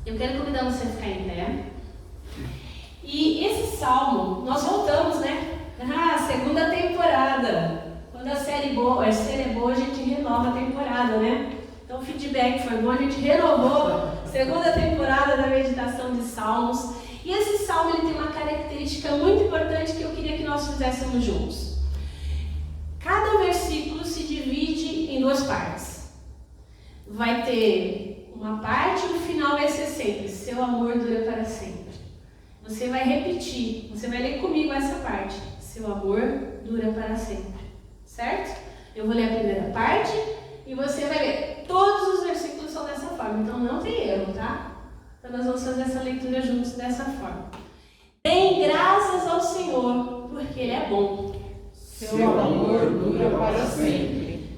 Eu quero convidar você a ficar em pé. E esse salmo, nós voltamos, né? Segunda temporada. Quando a série é boa, a gente renova a temporada, né? Então o feedback foi bom, a gente renovou a segunda temporada da meditação de salmos. E esse salmo ele tem uma característica muito importante que eu queria que nós fizéssemos juntos. Cada versículo se divide em duas partes. Vai ter uma parte e o final vai ser sempre: seu amor dura para sempre. Você vai repetir, você vai ler comigo essa parte: seu amor dura para sempre. Certo? Eu vou ler a primeira parte e você vai ler. Todos os versículos são dessa forma, então não tem erro, tá? Então nós vamos fazer essa leitura juntos dessa forma. Deem graças ao Senhor, porque Ele é bom. Seu amor dura para sempre.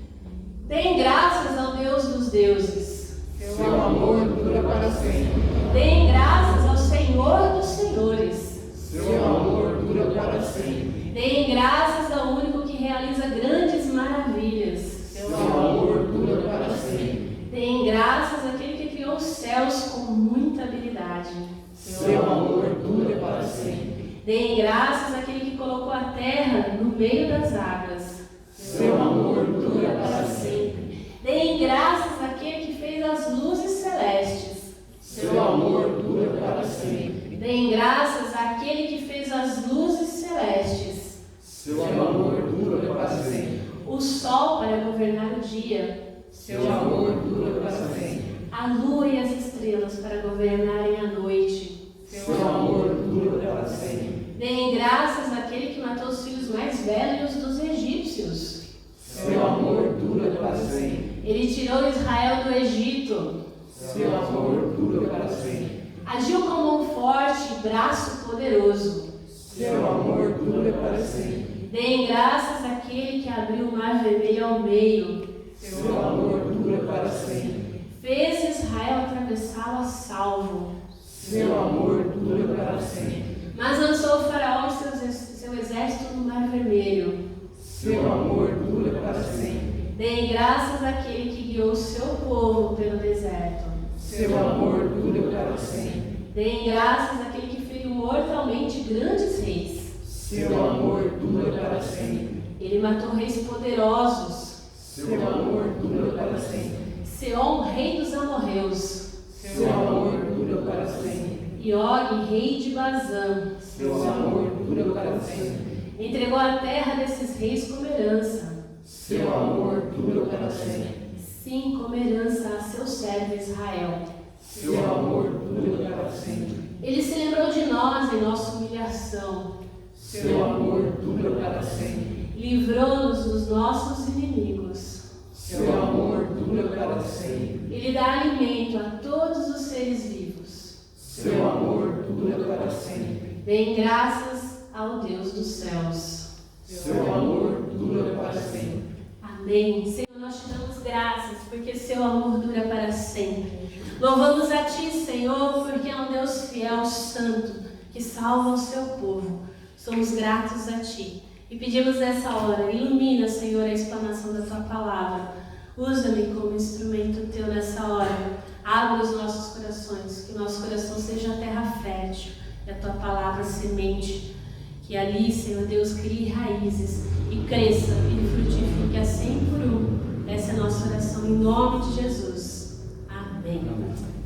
Deem graças ao Deus dos deuses. Seu amor dura para sempre. Deem graças ao Senhor dos senhores. Seu amor dura para sempre. Deem graças ao único que realiza grandes maravilhas. Seu amor dura para sempre. Deem graças àquele que criou os céus com muita habilidade. Seu amor dura para sempre. Deem graças àquele que colocou a terra no meio das águas. Seu amor dura para sempre. Deem graças àquele que fez as luzes celestes. Seu amor dura para sempre. Deem graças àquele que fez as luzes celestes. Seu amor dura para sempre. O sol para governar o dia. Seu amor dura para sempre. A lua e as estrelas para governarem a noite. Seu amor dura para sempre. Deem graças àquele que matou os filhos mais velhos dos egípcios. Seu amor dura para sempre. Ele tirou Israel do Egito. Seu amor dura para sempre. Agiu como um forte braço poderoso. Seu amor dura para sempre. Deem graças àquele que abriu o mar vermelho ao meio. Seu amor dura para sempre. Fez Israel atravessá-lo a salvo. Seu amor dura para sempre. Mas lançou o faraó e seu exército no mar vermelho. Seu amor dura para sempre. Deem graças àquele que guiou o seu povo pelo deserto. Seu amor dura para sempre. Deem graças àquele que feriu mortalmente grandes reis. Seu amor dura para sempre. Ele matou reis poderosos. Seu amor dura para sempre. Seom, rei dos amorreus. Seu amor dura para sempre. E Og, rei de Bazã. Seu amor dura para sempre. Entregou a terra desses reis como herança. Seu amor dura para sempre. Sim, como herança a seu servo Israel. Seu amor dura para sempre. Ele se lembrou de nós em nossa humilhação. Seu amor dura para sempre. Livrou-nos dos nossos inimigos. Seu amor dura para sempre. Ele dá alimento a todos os seres vivos. Seu amor dura para sempre. Deem graças ao Deus dos céus. Seu amor dura para sempre. Amém. Senhor, nós te damos graças porque seu amor dura para sempre. Louvamos a ti, Senhor, porque é um Deus fiel, santo, que salva o seu povo. Somos gratos a ti. E pedimos nessa hora, ilumina, Senhor, a explanação da tua palavra. Usa-me como instrumento teu nessa hora. Abre os nossos corações, que o nosso coração seja a terra fértil e a tua palavra semente. Que ali, Senhor Deus, crie raízes e cresça e frutifique a 100 por 1. Essa é a nossa oração em nome de Jesus. Amém.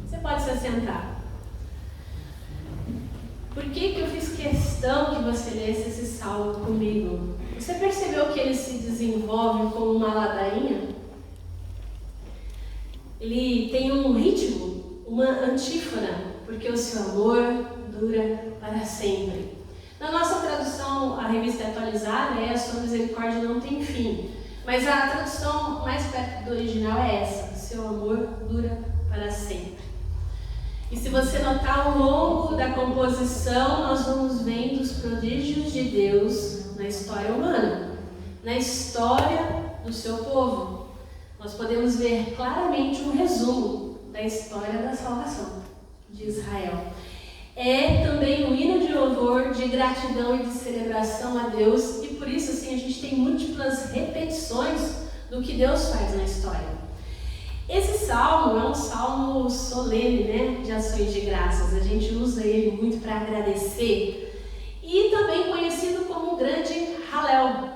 Você pode se assentar. Por que eu fiz questão que você lesse esse salmo comigo? Você percebeu que ele se desenvolve como uma ladainha? Ele tem um ritmo, uma antífona, porque o seu amor dura para sempre. Na nossa tradução, a revista atualizada é: a sua misericórdia não tem fim. Mas a tradução mais perto do original é essa: seu amor dura para sempre. E se você notar, ao longo da composição, nós vamos vendo os prodígios de Deus na história humana, na história do seu povo. Nós podemos ver claramente um resumo da história da salvação de Israel. É também um hino de louvor, de gratidão e de celebração a Deus, e por isso assim, a gente tem múltiplas repetições do que Deus faz na história. Esse salmo é um salmo solene, né, de ações de graças. A gente usa ele muito para agradecer. E também conhecido como o grande Hallel.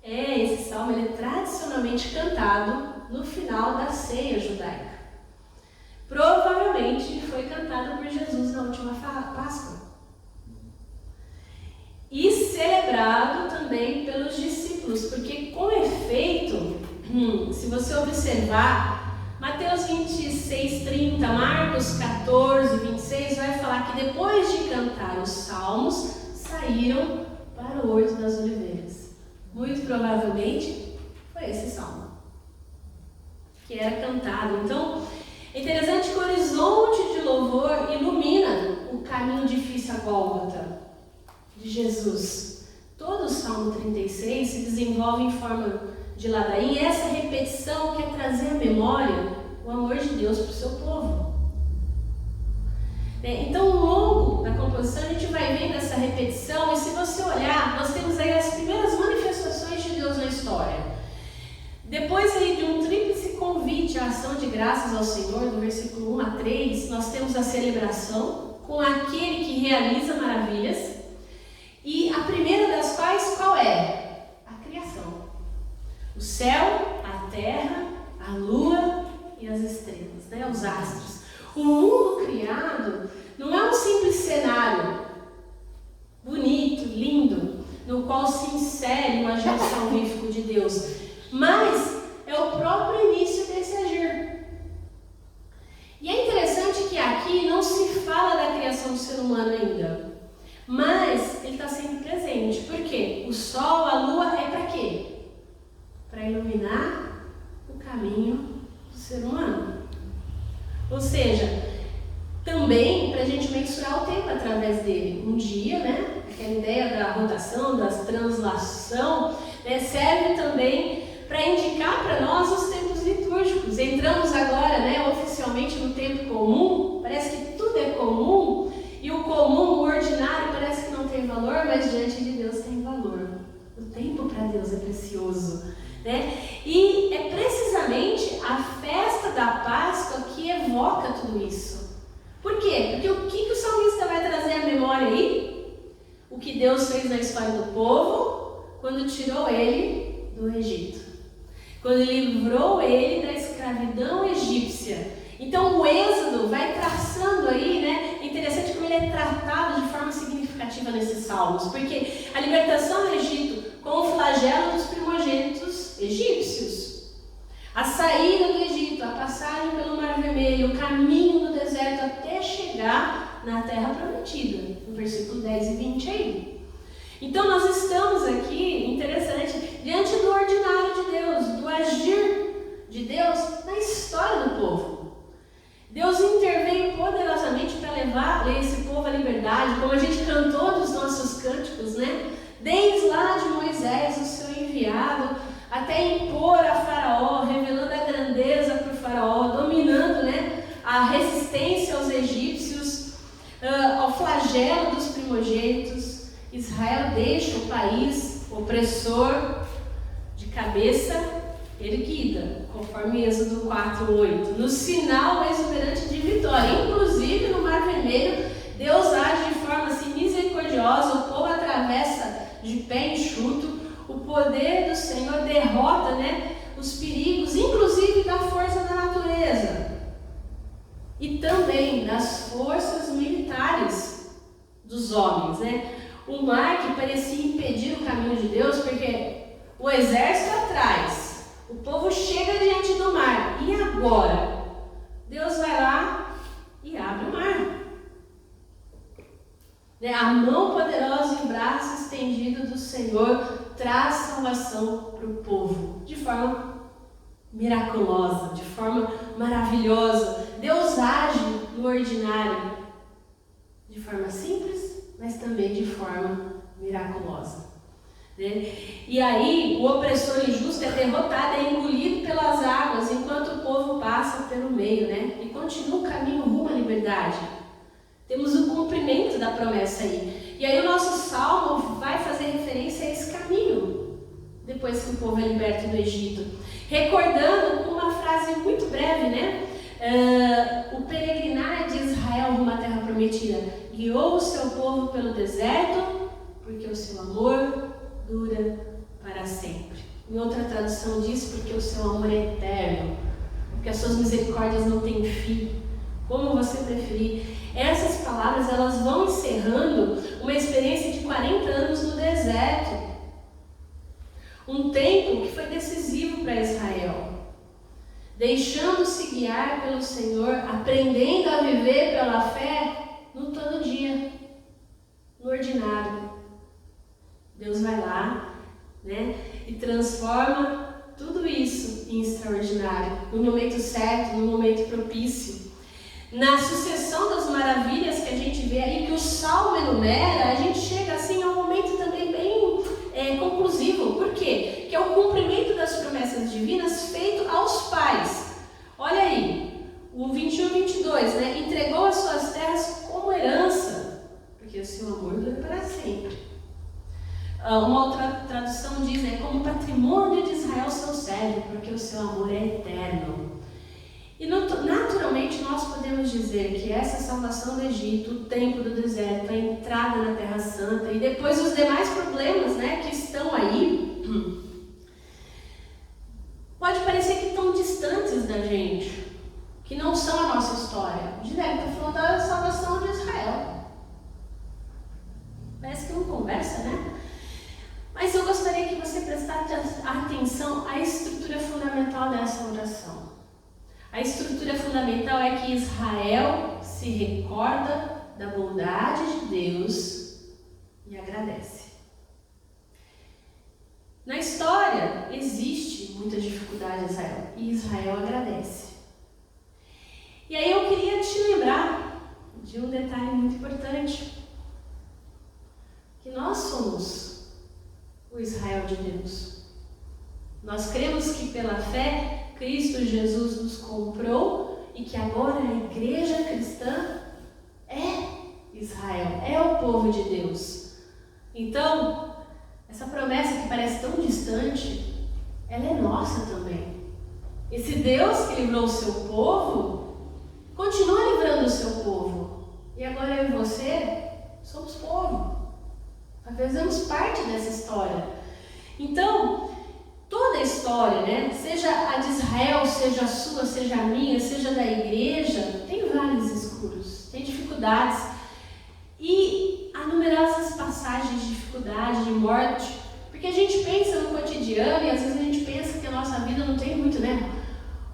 Esse salmo ele é tradicionalmente cantado no final da ceia judaica. Provavelmente foi cantado por Jesus na última Páscoa. E celebrado também pelos discípulos, porque com efeito, se você observar, Mateus 26:30, Marcos 14:26, vai falar que depois de cantar os salmos, saíram para o Horto das Oliveiras. Muito provavelmente foi esse salmo que era cantado. Então, é interessante que o horizonte de louvor ilumina o caminho difícil a Gólgota de Jesus. Todo o Salmo 36 se desenvolve em forma de ladainha, e essa repetição quer trazer à memória o amor de Deus para o seu povo. Então, ao longo da composição, a gente vai vendo essa repetição, e se você olhar, nós temos aí as primeiras manifestações de Deus na história. Depois aí de um tríplice convite à ação de graças ao Senhor, do versículo 1 a 3, nós temos a celebração com aquele que realiza maravilhas. E a primeira das quais, qual é? A criação. O céu, a terra, a lua e as estrelas, né? Os astros. O mundo criado não é um simples cenário bonito, lindo, no qual se insere o agir salvífico de Deus, mas é o próprio início desse agir. E é interessante que aqui não se fala da criação do ser humano ainda, mas ele está sempre presente. Por quê? O sol, a lua é para quê? Para iluminar o caminho do ser humano. Ou seja, também para a gente mensurar o tempo através dele. Um dia, né? Aquela ideia da rotação, da translação, né, serve também para indicar para nós os tempos litúrgicos. Entramos agora, né, oficialmente no tempo comum. Parece que tudo é comum, e o comum, o ordinário, parece que não tem valor, mas diante de Deus tem valor. O tempo para Deus é precioso, né? E é precisamente a festa da Páscoa que evoca tudo isso. Por quê? Porque o que o salmista vai trazer à memória aí? O que Deus fez na história do povo quando tirou ele do Egito. Quando livrou ele da escravidão egípcia. Então o Êxodo vai traçando aí, né? É interessante como ele é tratado de forma significativa nesses salmos, porque a libertação do Egito com o flagelo dos primogênitos egípcios, a saída do Egito, a passagem pelo Mar Vermelho, o caminho no deserto até chegar na Terra Prometida, no versículo 10 e 20 aí. Então nós estamos aqui, interessante, diante do ordinário de Deus, do agir de Deus na história do povo. Deus interveio poderosamente para levar esse povo à liberdade, como a gente cantou nos nossos cânticos, né? Desde lá de Moisés, o seu enviado, até impor a Faraó, revelando a grandeza para o Faraó, dominando, né, a resistência aos egípcios, ao flagelo dos primogênitos. Israel deixa o país opressor de cabeça erguida, conforme Êxodo 4:8, no sinal exuberante de vitória. Inclusive no Mar Vermelho, Deus age de forma assim misericordiosa, o povo atravessa de pé enxuto, o poder do Senhor derrota, né, os perigos, inclusive da força da natureza e também das forças militares dos homens, né? O mar que parecia impedir o caminho de Deus, porque o exército atrás, o povo chega diante do mar, e agora? Deus vai lá e abre o mar. A mão poderosa e o braço estendido do Senhor traz salvação para o povo, de forma miraculosa, de forma maravilhosa. Deus age no ordinário, de forma simples, mas também de forma miraculosa. E aí o opressor injusto é derrotado, é engolido pelas águas, enquanto o povo passa pelo meio, né? E continua o caminho rumo à liberdade. Temos o cumprimento da promessa aí. E aí o nosso salmo vai fazer referência a esse caminho, depois que o povo é liberto do Egito, recordando com uma frase frase muito breve, né? O peregrinar de Israel rumo à terra prometida guiou o seu povo pelo deserto, porque o seu amor dura para sempre. Em outra tradução diz, porque o seu amor é eterno, porque as suas misericórdias não têm fim. Como você preferir. Essas palavras, elas vão encerrando uma experiência de 40 anos no deserto. Um tempo que foi decisivo para Israel. Deixando-se guiar pelo Senhor, aprendendo a viver pela fé no todo dia, no ordinário. Deus vai lá, né, e transforma tudo isso em extraordinário, no momento certo, no momento propício. Na sucessão das maravilhas que a gente vê aí, que o Salmo enumera, a gente chega assim a um momento também bem conclusivo. Por quê? Que é o cumprimento das promessas divinas feito aos pais. Olha aí, o 21 e 22, né? Entregou as suas terras como herança, porque o seu amor dura para sempre. Uma outra tradução diz, né? Como patrimônio de Israel seu servo, porque o seu amor é eterno. E naturalmente nós podemos dizer que essa salvação do Egito, o tempo do deserto, a entrada na Terra Santa e depois os demais problemas, né, que estão aí, pode parecer que estão distantes da gente, que não são a nossa história. Direto, estou falando da salvação de Israel. Parece que não conversa, né? Mas eu gostaria que você prestasse atenção à estrutura fundamental dessa oração. A estrutura fundamental é que Israel se recorda da bondade de Deus e agradece. Na história existe muita dificuldade em Israel e Israel agradece. E aí eu queria te lembrar de um detalhe muito importante, que nós somos o Israel de Deus. Nós cremos que pela fé Cristo Jesus nos comprou e que agora a igreja cristã é Israel, é o povo de Deus. Então, essa promessa que parece tão distante, ela é nossa também. Esse Deus que livrou o seu povo, continua livrando o seu povo. E agora eu e você somos povo. Fazemos parte dessa história. Então, toda a história, né? Seja a de Israel, seja a sua, seja a minha, seja da igreja, tem vales escuros, tem dificuldades. E há numerosas passagens de dificuldade, de morte, porque a gente pensa no cotidiano e às vezes a gente pensa que a nossa vida não tem muito, né?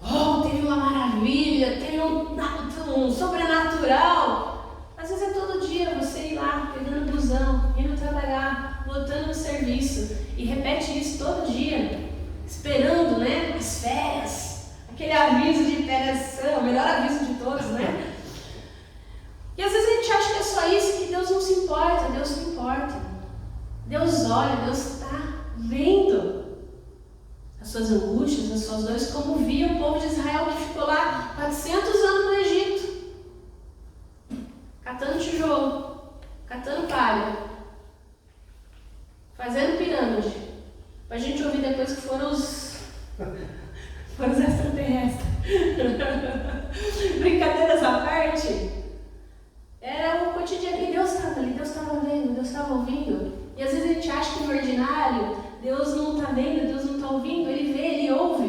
Oh, teve uma maravilha, teve um sobrenatural. Às vezes é todo dia você ir lá, pegando busão, indo trabalhar, voltando no serviço, e repete isso todo dia, esperando, né, as férias, aquele aviso de férias, o melhor aviso de todos, né? E às vezes a gente acha que é só isso, que Deus não se importa. Deus se importa. Deus olha, Deus está vendo as suas angústias, as suas dores, como via o povo de Israel que ficou lá 400 anos no Egito, catando tijolo, catando palha, fazendo pirâmide, para a gente ouvir depois que foram os extraterrestres. Brincadeiras à parte, era o cotidiano, e Deus estava ali, Deus estava vendo, Deus estava ouvindo. E às vezes a gente acha que no ordinário Deus não está vendo, Deus não está ouvindo, Ele vê, Ele ouve,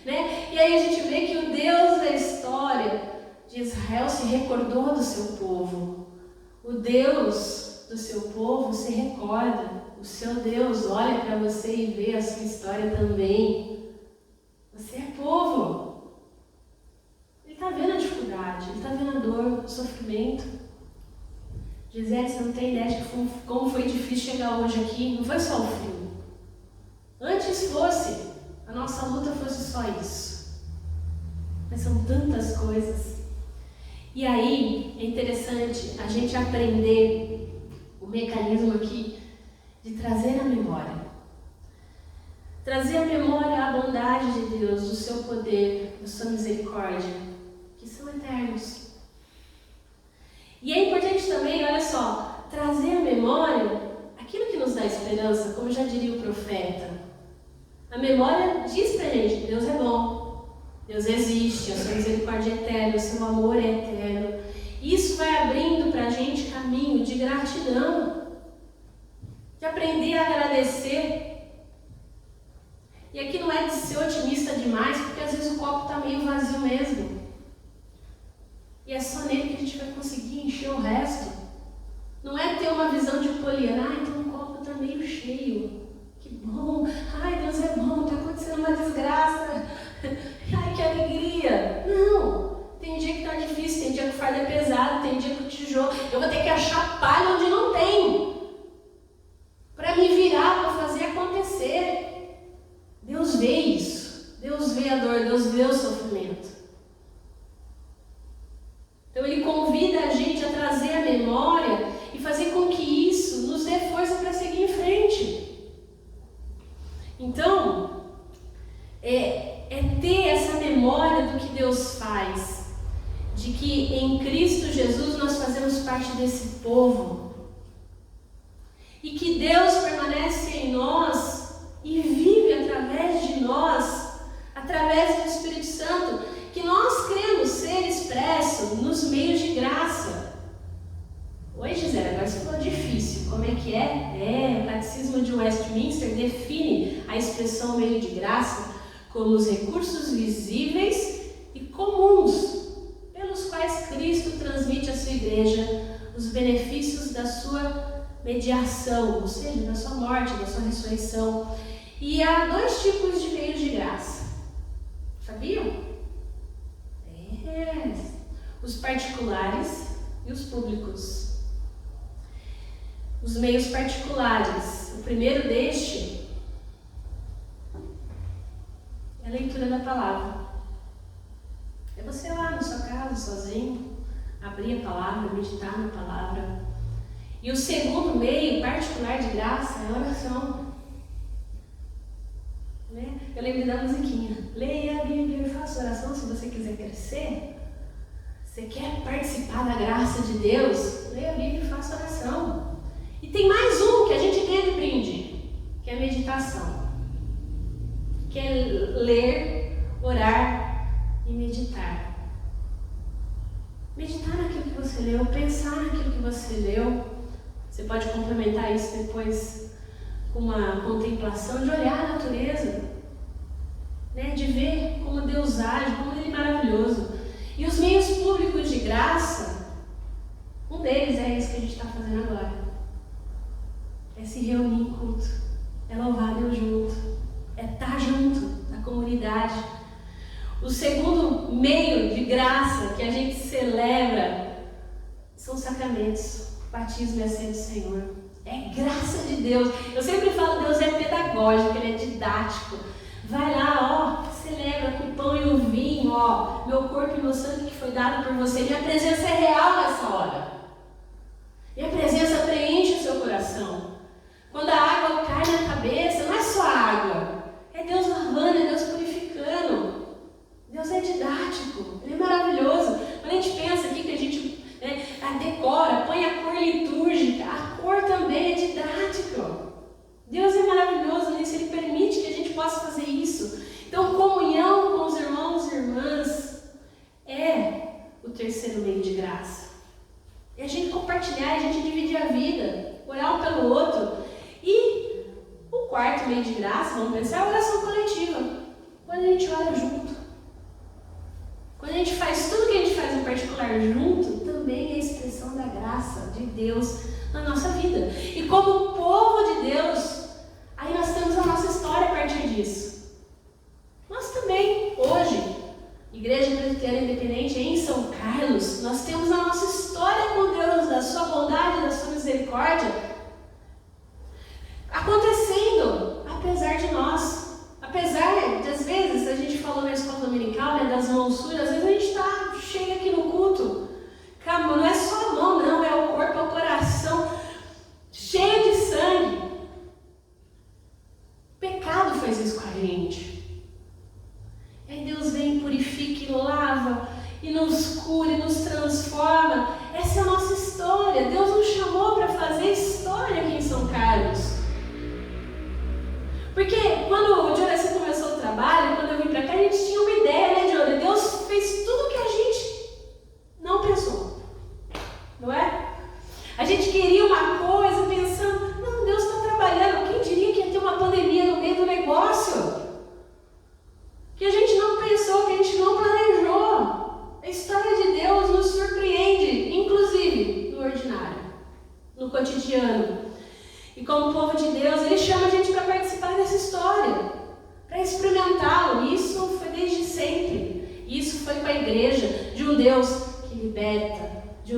né? E aí a gente vê que o Deus da história de Israel se recordou do seu povo. O Deus do seu povo se recorda. O seu Deus olha para você e vê a sua história também. Você é povo. Ele está vendo a dificuldade, Ele está vendo a dor, o sofrimento. Gisele, você não tem ideia de como foi difícil chegar hoje aqui. Não foi só o frio. Antes fosse, a nossa luta fosse só isso. Mas são tantas coisas. E aí, é interessante a gente aprender o mecanismo aqui de trazer a memória. Trazer a memória a bondade de Deus, do seu poder, da sua misericórdia, que são eternos. E é importante também, olha só, trazer a memória aquilo que nos dá esperança, como já diria o profeta. A memória diz pra gente, Deus é bom. Deus existe, a sua misericórdia é eterna, o seu amor é eterno. Isso vai abrindo para a gente caminho de gratidão, de aprender a agradecer. E aqui não é de ser otimista demais, porque às vezes o copo está meio vazio mesmo. E é só nele que a gente vai conseguir encher o resto. Não é ter uma visão de poliana, então o copo está meio cheio. Que bom, ai Deus é bom, está acontecendo uma desgraça. Ai, que alegria! Não! Tem dia que tá difícil, tem dia que o fardo é pesado, tem dia que o tijolo... Eu vou ter que achar palha onde não tem. Para me virar, para fazer acontecer. Deus vê isso. Deus vê a dor, Deus vê o sofrimento. Então Ele convida a gente a trazer a memória e fazer com que isso nos dê força para seguir em frente. Então, é ter essa memória do que Deus faz, de que em Cristo Jesus nós fazemos parte desse povo, e que Deus permanece em nós e vive através de nós, através do Espírito Santo, que nós cremos ser expresso nos meios de graça. Oi, Gisele, agora você falou difícil. Como é que é? O Catecismo de Westminster define a expressão meio de graça como os recursos visíveis e comuns pelos quais Cristo transmite à sua igreja os benefícios da sua mediação, ou seja, da sua morte, da sua ressurreição. E há 2 tipos de meios de graça. Sabiam? Os particulares e os públicos. Os meios particulares. O primeiro deste é a leitura da palavra. É você lá na sua casa, sozinho, abrir a palavra, meditar na palavra. E o segundo meio particular de graça é a oração. Né? Eu lembrei da musiquinha. Leia a Bíblia e faça oração se você quiser crescer. Você quer participar da graça de Deus? Leia a Bíblia e faça oração. E tem mais um que a gente ganha de brinde, que é a meditação. Que é ler, orar e meditar. Meditar naquilo que você leu, pensar naquilo que você leu. Você pode complementar isso depois com uma contemplação, de olhar a natureza, né? De ver como Deus age, como Ele é maravilhoso. E os meios públicos de graça, um deles é esse que a gente está fazendo agora. É se reunir em culto, é louvar Deus junto, é estar junto na comunidade. O segundo meio de graça que a gente celebra são os sacramentos. Batismo e a ceia do Senhor. É graça de Deus. Eu sempre falo, Deus é pedagógico, Ele é didático. Vai lá, celebra com o pão e o vinho, meu corpo e meu sangue que foi dado por você. Minha presença é real nessa hora. Minha presença preenche o seu coração. Quando a água cai na cabeça, não é só água. É Deus lavando, é Deus purificando. Deus é didático, Ele é maravilhoso. Quando a gente pensa aqui que a gente decora, põe a cor litúrgica, a cor também é didático. Deus é maravilhoso nisso, Ele permite que a gente possa fazer isso. Então, comunhão com os irmãos e irmãs é o terceiro meio de graça. É a gente compartilhar, a gente dividir a vida, orar um pelo outro. E o quarto meio de graça, vamos pensar, é a oração coletiva. Quando a gente ora junto. Quando a gente faz tudo que a gente faz em particular junto, também é a expressão da graça de Deus na nossa vida. E como povo de Deus, aí nós temos a nossa história a partir disso. Nós também, hoje, Igreja Presbiteriana Independente em São Carlos, nós temos a nossa história com Deus, da sua bondade, da sua misericórdia, acontecendo, apesar de nós. Apesar de, às vezes, a gente falou na escola dominical, né, das mãos sujas, às vezes a gente chega aqui no culto, calma, não é só a mão, não, é o corpo, é o coração, cheio de sangue. O pecado faz isso com a gente. E aí Deus vem, purifica e lava, e nos cura, e nos transforma. Essa é a nossa história. Deus nos chamou para fazer história aqui em São Carlos. Porque quando o Dioraci começou o trabalho, quando eu vim para cá, a gente tinha uma ideia, né,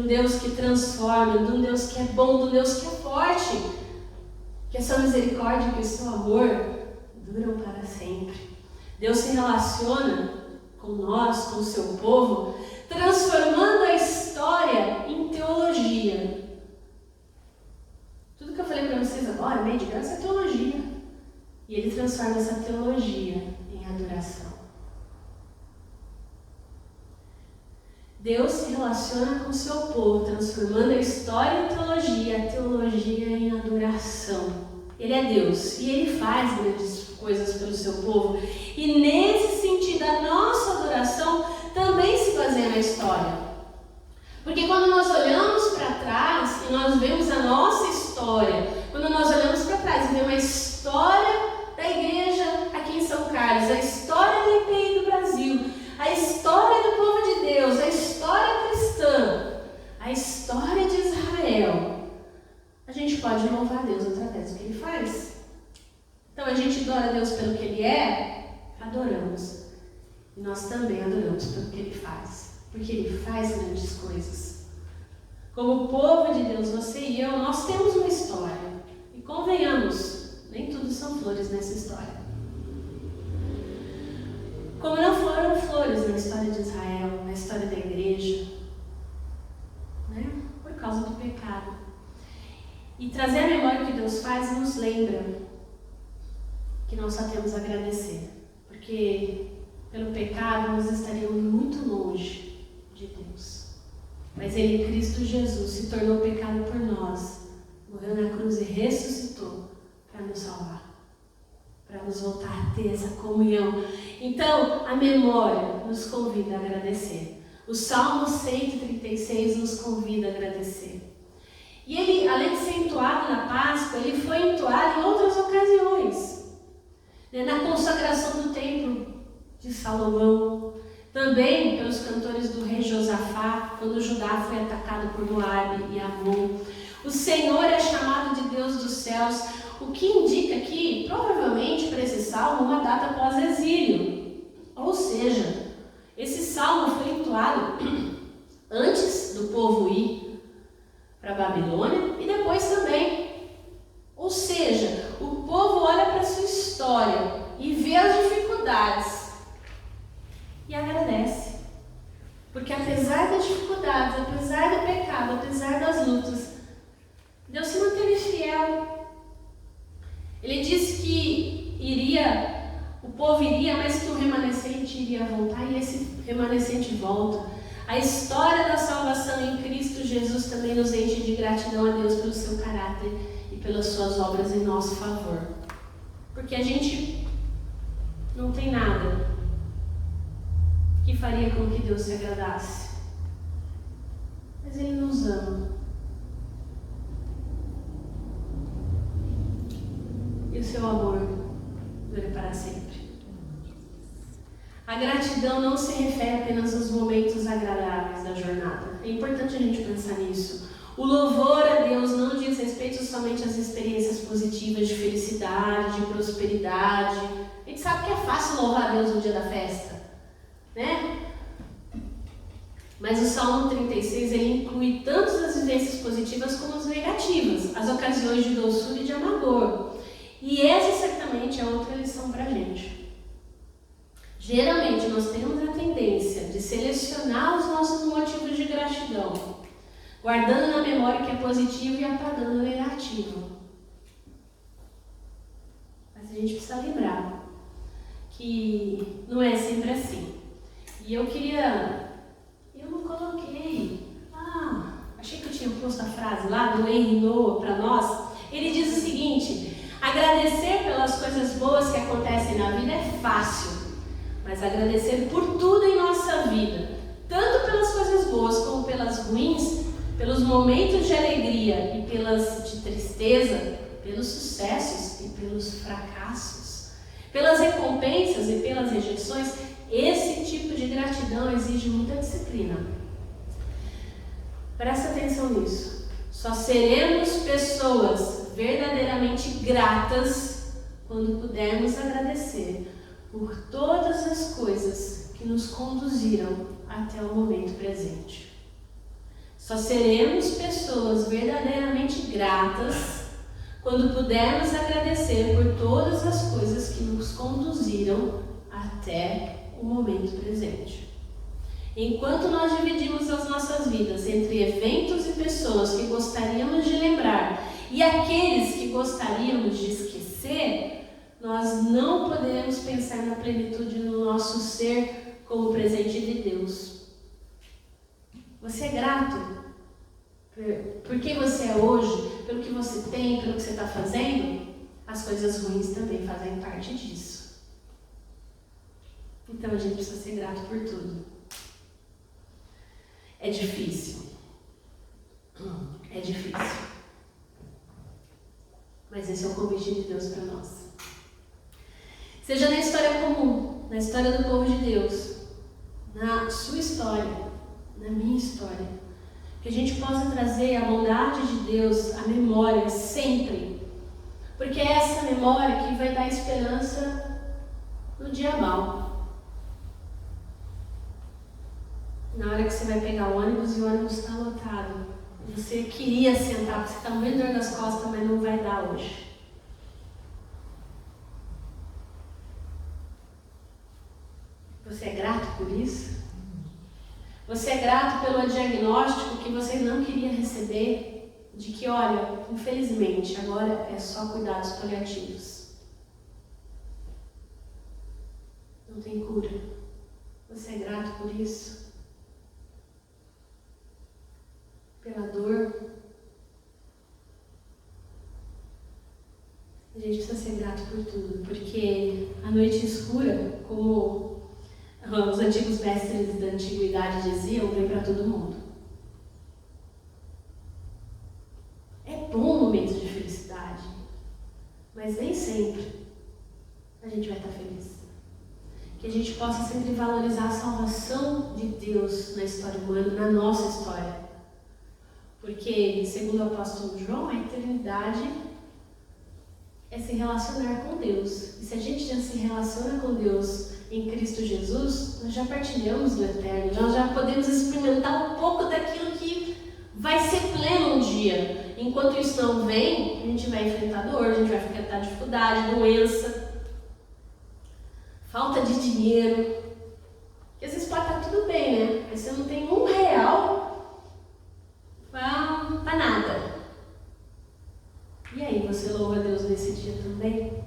um Deus que transforma, de um Deus que é bom, de um Deus que é forte, que a sua misericórdia e que o seu amor duram para sempre. Deus se relaciona com nós, com o seu povo, transformando a história em teologia. Tudo que eu falei para vocês agora, meio de graça, é teologia. E Ele transforma essa teologia em adoração. Deus se relaciona com o seu povo, transformando a história em teologia, a teologia em adoração. Ele é Deus e Ele faz grandes coisas pelo seu povo. E nesse sentido, a nossa adoração também se baseia na história. Porque quando nós olhamos para trás e nós vemos a nossa história, quando nós olhamos para trás e vemos a história da igreja aqui em São Carlos, a história do IPI do Brasil, a história do povo de Deus, a história cristã, a história de Israel, a gente pode louvar a Deus através do que Ele faz. Então a gente adora a Deus pelo que Ele é, adoramos. E nós também adoramos pelo que Ele faz, porque Ele faz grandes coisas. Como povo de Deus, você e eu, nós temos uma história. E convenhamos, nem tudo são flores nessa história. Como não foram flores na história de Israel, na história da igreja, né? Por causa do pecado. E trazer a memória que Deus faz nos lembra que nós só temos a agradecer. Porque pelo pecado nós estaríamos muito longe de Deus. Mas Ele, Cristo Jesus, se tornou pecado por nós, morreu na cruz e ressuscitou para nos salvar, para nos voltar a ter essa comunhão. Então, a memória nos convida a agradecer. O Salmo 136 nos convida a agradecer. E ele, além de ser entoado na Páscoa, ele foi entoado em outras ocasiões. Na consagração do templo de Salomão, também pelos cantores do rei Josafá, quando Judá foi atacado por Moabe e Amon. O Senhor é chamado de Deus dos céus, o que indica aqui, provavelmente para esse salmo, uma data pós-exílio. Ou seja, esse salmo foi entoado antes do povo ir para a Babilônia e depois também. Ou seja, o povo olha para a sua história e vê as dificuldades e agradece. Porque apesar das dificuldades, apesar do pecado, apesar das lutas, Deus se manteve fiel. Ele disse que o povo iria, mas que o remanescente iria voltar, e esse remanescente volta. A história da salvação em Cristo Jesus também nos enche de gratidão a Deus pelo seu caráter e pelas suas obras em nosso favor. Porque a gente não tem nada que faria com que Deus se agradasse. Mas Ele nos ama. E o seu amor dura para sempre. A gratidão não se refere apenas aos momentos agradáveis da jornada. É importante a gente pensar nisso. O louvor a Deus não diz respeito somente às experiências positivas de felicidade, de prosperidade. A gente sabe que é fácil louvar a Deus no dia da festa, né? Mas o Salmo 36, ele inclui tanto as vivências positivas como as negativas, as ocasiões de doçura e de amargor. E essa certamente é outra lição para a gente. Geralmente nós temos a tendência de selecionar os nossos motivos de gratidão, guardando na memória o que é positivo e apagando o negativo. Mas a gente precisa lembrar que não é sempre assim. E eu não coloquei. Achei que eu tinha posto a frase lá do Henry Noah para nós. Ele diz o seguinte: agradecer pelas coisas boas que acontecem na vida é fácil, mas agradecer por tudo em nossa vida, tanto pelas coisas boas como pelas ruins, pelos momentos de alegria e pelas de tristeza, pelos sucessos e pelos fracassos, pelas recompensas e pelas rejeições, esse tipo de gratidão exige muita disciplina. Presta atenção nisso. Só seremos pessoas verdadeiramente gratas quando pudermos agradecer por todas as coisas que nos conduziram até o momento presente. Só seremos pessoas verdadeiramente gratas quando pudermos agradecer por todas as coisas que nos conduziram até o momento presente. Enquanto nós dividimos as nossas vidas entre eventos e pessoas que gostaríamos de lembrar e aqueles que gostaríamos de esquecer, nós não podemos pensar na plenitude no nosso ser como presente de Deus. Você é grato por quem você é hoje, pelo que você tem, pelo que você está fazendo? As coisas ruins também fazem parte disso. Então a gente precisa ser grato por tudo. É difícil. É difícil. Mas esse é o convite de Deus para nós. Seja na história comum, na história do povo de Deus, na sua história, na minha história, que a gente possa trazer a bondade de Deus à memória sempre, porque é essa memória que vai dar esperança no dia mal. Na hora que você vai pegar o ônibus e o ônibus está lotado, você queria sentar, porque você está morrendo de dor nas costas, mas não vai dar hoje. Você é grato por isso? Você é grato pelo diagnóstico que você não queria receber, de que, olha, infelizmente, agora é só cuidados paliativos. Não tem cura. Você é grato por isso? Pela dor? A gente precisa ser grato por tudo, porque a noite escura, como os antigos mestres da antiguidade diziam, vem para todo mundo. É bom momentos de felicidade, mas nem sempre a gente vai estar feliz. Que a gente possa sempre valorizar a salvação de Deus na história humana, na nossa história. Porque, segundo o apóstolo João, a eternidade é se relacionar com Deus. E se a gente já se relaciona com Deus em Cristo Jesus, nós já partilhamos do eterno, nós já podemos experimentar um pouco daquilo que vai ser pleno um dia. Enquanto isso não vem, a gente vai enfrentar dor, a gente vai enfrentar dificuldade, doença, falta de dinheiro. Porque às vezes pode estar tudo bem, né? Mas você não tem R$1 para nada. E aí, você louva a Deus nesse dia também?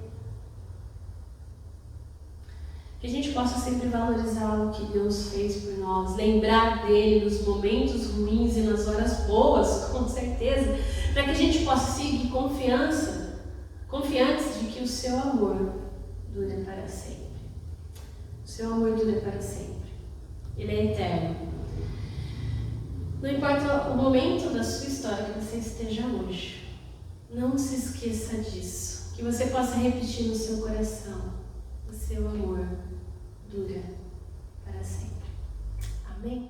Que a gente possa sempre valorizar o que Deus fez por nós, lembrar dele nos momentos ruins e nas horas boas, com certeza, para que a gente possa seguir confiantes de que o seu amor dura para sempre. O seu amor dura para sempre. Ele é eterno. Não importa o momento da sua história que você esteja hoje, não se esqueça disso. Que você possa repetir no seu coração: o seu amor dura para sempre. Amém?